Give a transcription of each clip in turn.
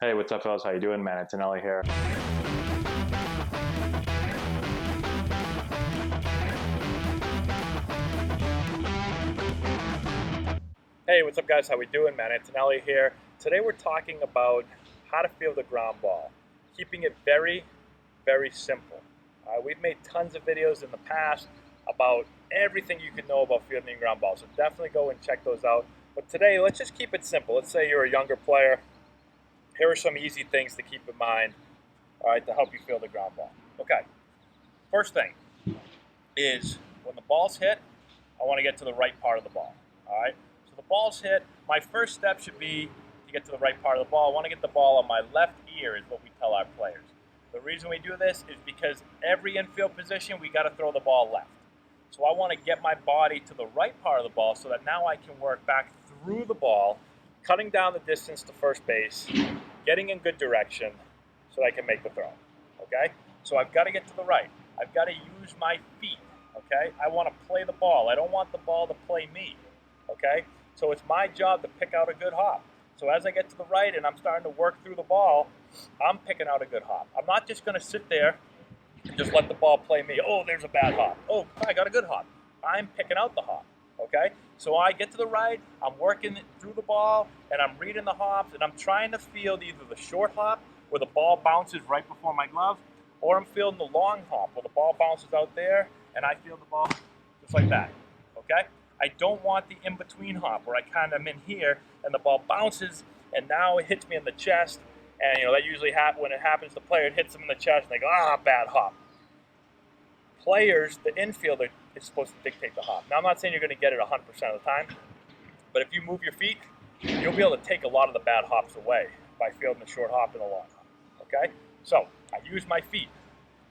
Hey, what's up, fellas? How you doing, man? Antonelli here. Hey, what's up, guys? How we doing, man? Antonelli here. Today we're talking about how to field the ground ball, keeping it very, very simple. We've made tons of videos in the past about everything you can know about fielding ground balls, so definitely go and check those out. But today, let's just keep it simple. Let's say you're a younger player. Here are some easy things to keep in mind, all right, to help you field the ground ball. Okay, first thing is when the ball's hit, I want to get to the right part of the ball, all right? So the ball's hit, my first step should be to get to the right part of the ball. I want to get the ball on my left ear is what we tell our players. The reason we do this is because every infield position, we got to throw the ball left. So I want to get my body to the right part of the ball so that now I can work back through the ball, cutting down the distance to first base, getting in good direction so that I can make the throw, okay? So I've got to get to the right. I've got to use my feet, okay? I want to play the ball. I don't want the ball to play me, okay? So it's my job to pick out a good hop. So as I get to the right and I'm starting to work through the ball, I'm picking out a good hop. I'm not just going to sit there and just let the ball play me. Oh, there's a bad hop. Oh, I got a good hop. I'm picking out the hop, okay? So I get to the right, I'm working through the ball, and I'm reading the hops, and I'm trying to field either the short hop, where the ball bounces right before my glove, or I'm fielding the long hop, where the ball bounces out there, and I field the ball just like that, okay? I don't want the in-between hop, where I kind of am in here, and the ball bounces, and now it hits me in the chest, and that usually happens when it happens. The player hits them in the chest, and they go, bad hop. Players, the infielder is supposed to dictate the hop. Now, I'm not saying you're going to get it 100% of the time, but if you move your feet, you'll be able to take a lot of the bad hops away by fielding the short hop and the long hop. Okay? So I use my feet.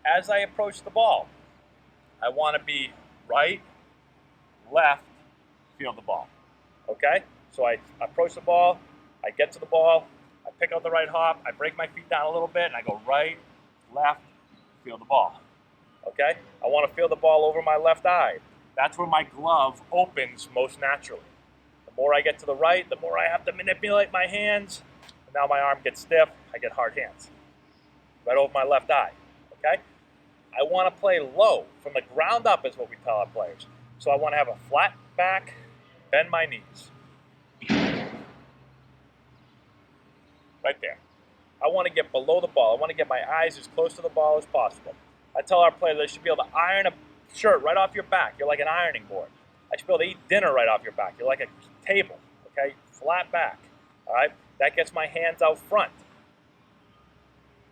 As I approach the ball, I want to be right, left, field the ball. Okay? So I approach the ball, I get to the ball, I pick out the right hop, I break my feet down a little bit, and I go right, left, field the ball. Okay? I want to feel the ball over my left eye. That's where my glove opens most naturally. The more I get to the right, the more I have to manipulate my hands. And now my arm gets stiff. I get hard hands. Right over my left eye. Okay? I want to play low. From the ground up is what we tell our players. So I want to have a flat back, bend my knees. Right there. I want to get below the ball. I want to get my eyes as close to the ball as possible. I tell our players they should be able to iron a shirt right off your back. You're like an ironing board. I should be able to eat dinner right off your back. You're like a table, okay? Flat back, all right? That gets my hands out front.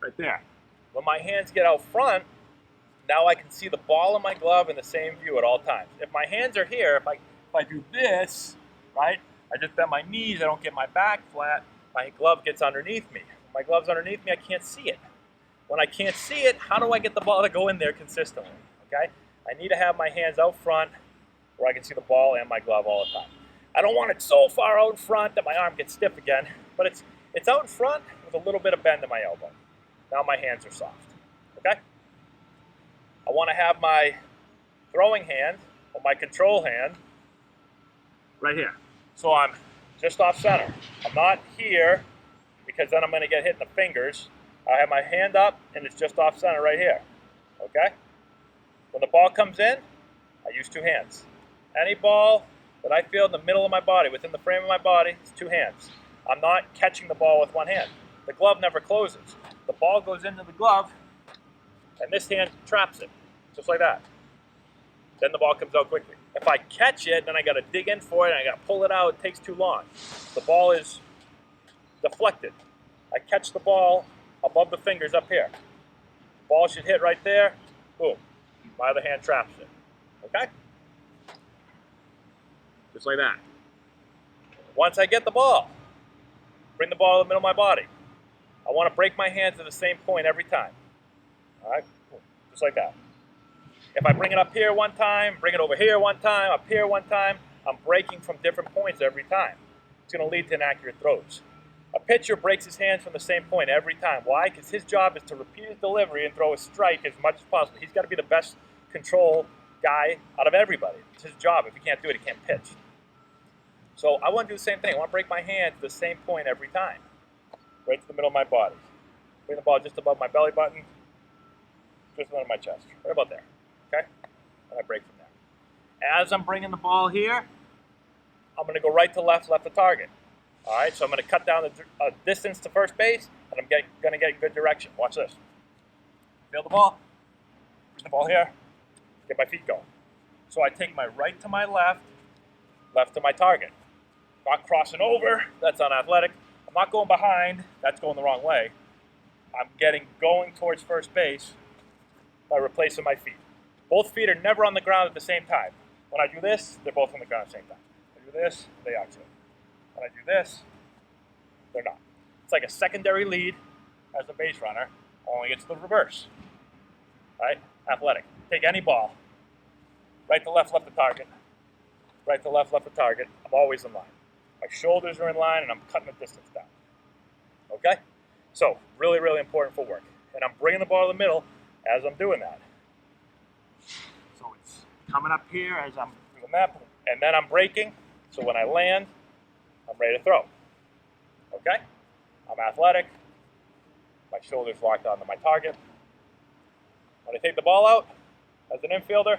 Right there. When my hands get out front, now I can see the ball in my glove in the same view at all times. If my hands are here, if I do this, right? I just bend my knees, I don't get my back flat, my glove gets underneath me. When my glove's underneath me, I can't see it. When I can't see it, how do I get the ball to go in there consistently? Okay? I need to have my hands out front where I can see the ball and my glove all the time. I don't want it so far out in front that my arm gets stiff again, but it's out in front with a little bit of bend in my elbow. Now my hands are soft. Okay? I want to have my throwing hand or my control hand right here. So I'm just off center. I'm not here because then I'm going to get hit in the fingers. I have my hand up, and it's just off center right here, okay? When the ball comes in, I use two hands. Any ball that I feel in the middle of my body, within the frame of my body, it's two hands. I'm not catching the ball with one hand. The glove never closes. The ball goes into the glove, and this hand traps it, just like that. Then the ball comes out quickly. If I catch it, then I got to dig in for it, and I got to pull it out. It takes too long. The ball is deflected. I catch the ball above the fingers up here. Ball should hit right there. Boom. My other hand traps it. Okay? Just like that. Once I get the ball, bring the ball in the middle of my body. I want to break my hands at the same point every time. All right? Boom. Just like that. If I bring it up here one time, bring it over here one time, up here one time, I'm breaking from different points every time. It's going to lead to inaccurate throws. A pitcher breaks his hands from the same point every time. Why? Because his job is to repeat his delivery and throw a strike as much as possible. He's got to be the best control guy out of everybody. It's his job. If he can't do it, he can't pitch. So I want to do the same thing. I want to break my hand to the same point every time. right to the middle of my body. Bring the ball just above my belly button, just under my chest, right about there, okay? And I break from there. As I'm bringing the ball here, I'm going to go right to left, left to target. All right, so I'm going to cut down the distance to first base, and I'm going to get good direction. Watch this. Feel the ball. Bring the ball here. Get my feet going. So I take my right to my left, left to my target. Not crossing over. That's unathletic. I'm not going behind. That's going the wrong way. I'm going towards first base by replacing my feet. Both feet are never on the ground at the same time. When I do this, they're both on the ground at the same time. I do this, they are too. When I do this, they're not. It's like a secondary lead as a base runner, only it's the reverse. Right? Athletic. Take any ball. Right to left, left to target. Right to left, left to target. I'm always in line. My shoulders are in line and I'm cutting the distance down. Okay? So, really, really important footwork. And I'm bringing the ball to the middle as I'm doing that. So it's coming up here as I'm doing that, and then I'm braking. So when I land, I'm ready to throw. Okay? I'm athletic. My shoulders locked onto my target. When I take the ball out, as an infielder,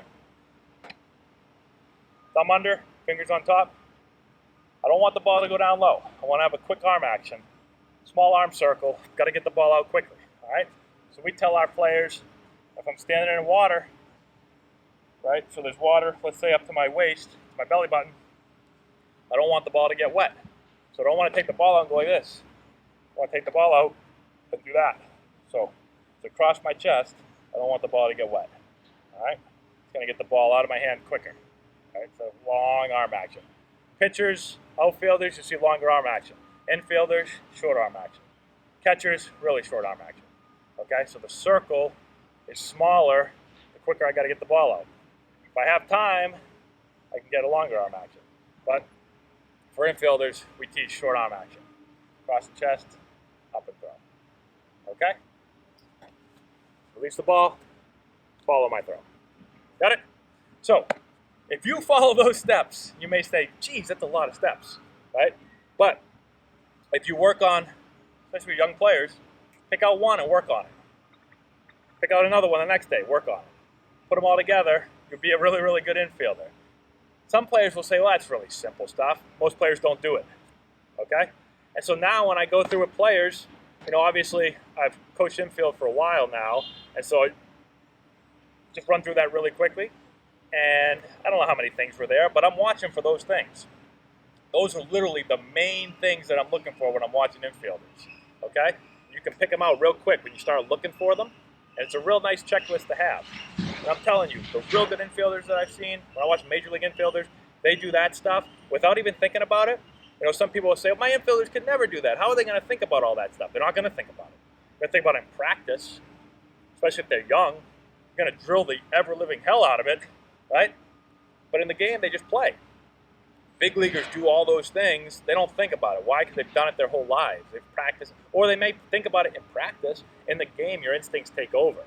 thumb under, fingers on top. I don't want the ball to go down low. I want to have a quick arm action. Small arm circle. Got to get the ball out quickly. All right? So we tell our players, if I'm standing in water, right? So there's water, let's say up to my waist, my belly button. I don't want the ball to get wet. So I don't want to take the ball out and go like this. I want to take the ball out and do that. So to cross my chest, I don't want the ball to get wet. All right? It's going to get the ball out of my hand quicker. All right? So long arm action. Pitchers, outfielders, you see longer arm action. Infielders, short arm action. Catchers, really short arm action. Okay? So the circle is smaller the quicker I got to get the ball out. If I have time, I can get a longer arm action. But for infielders, we teach short arm action. Cross the chest, up and throw. Okay? Release the ball, follow my throw. Got it? So, if you follow those steps, you may say, geez, that's a lot of steps, right? But if you work on, especially young players, pick out one and work on it. Pick out another one the next day, work on it. Put them all together, you'll be a really, really good infielder. Some players will say, well, that's really simple stuff. Most players don't do it, okay? And so now when I go through with players, you know, obviously I've coached infield for a while now, and so I just run through that really quickly. And I don't know how many things were there, but I'm watching for those things. Those are literally the main things that I'm looking for when I'm watching infielders, okay? You can pick them out real quick when you start looking for them, and it's a real nice checklist to have. And I'm telling you, the real good infielders that I've seen, when I watch Major League infielders, they do that stuff without even thinking about it. You know, some people will say, well, my infielders could never do that. How are they going to think about all that stuff? They're not going to think about it. They're going to think about it in practice, especially if they're young. They're going to drill the ever-living hell out of it, right? But in the game, they just play. Big leaguers do all those things. They don't think about it. Why? Because they've done it their whole lives. They've practiced. Or they may think about it in practice. In the game, your instincts take over,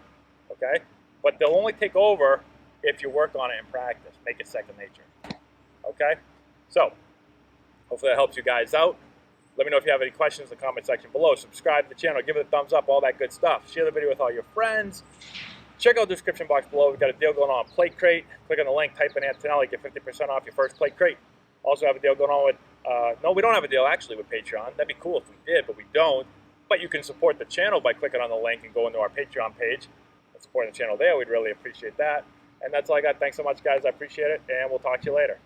okay? But they'll only take over if you work on it in practice. Make it second nature, okay? So, hopefully that helps you guys out. Let me know if you have any questions in the comment section below. Subscribe to the channel. Give it a thumbs up. All that good stuff. Share the video with all your friends. Check out the description box below. We've got a deal going on Plate Crate. Click on the link. Type in Antonelli. Get 50% off your first Plate Crate. Also have a deal going on with, no, we don't have a deal actually with Patreon. That'd be cool if we did, but we don't. But you can support the channel by clicking on the link and going to our Patreon page and supporting the channel there. We'd really appreciate that. And that's all I got. Thanks so much, guys. I appreciate it, and we'll talk to you later.